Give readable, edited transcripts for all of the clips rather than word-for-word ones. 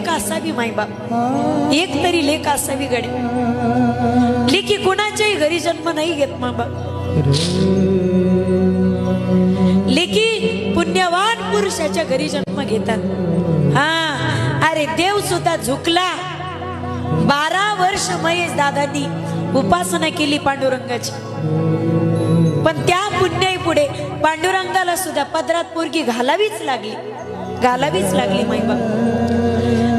लेक असावी मायबाप, एक तरी लेक असावी गडे. लेकी कुणाच्याही घरी जन्म नाही घेत मायबाप. लेकी पुण्यवान पुरुषाच्या घरी जन्म घेतात. हा, अरे देव सुद्धा झुकला. 12 वर्ष महेश दादांनी उपासना केली पांडुरंगाची, पण त्या पुण्याई पुढे पांडुरंगाला सुद्धा पदरात पोरगी घालावीच लागली मायबाप.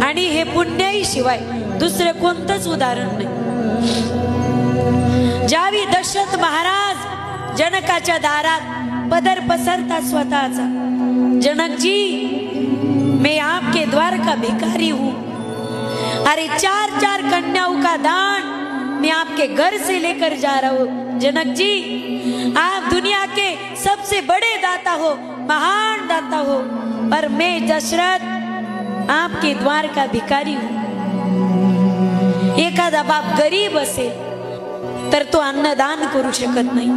आणि हे पुण्याई शिवाय दुसरे कोणतंच उदाहरण नाही. ज्यावेळी दशरथ महाराज जनकाच्या दारात पदर पसरता स्वतःचा, जनक जी मैं आपके द्वार का भिखारी हूं, अरे 4 कन्याओं का दान मैं आपके घर से लेकर जा रहा हूं. जनक जी आप दुनिया के सबसे बड़े दाता हो, महान दाता हो, पर मैं दशरथ आपके द्वार का भिखारी हूं. एखादा बाप गरीब असेल तर तो अन्नदान करू शकत नाही.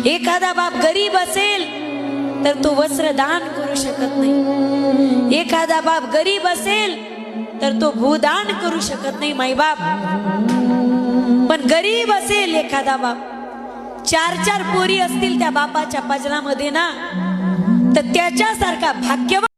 एखादा बाप गरीब असेल तर तो वस्त्रदान करू शकत नाही. एखादा बाप गरीब असेल तर तो भूदान करू शकत नाही माईबाप. पण गरीब असेल एखादा बाप, 4 पोरी असतील त्या बापाच्या पजनामध्ये ना, तर त्याच्यासारखा भाग्यवान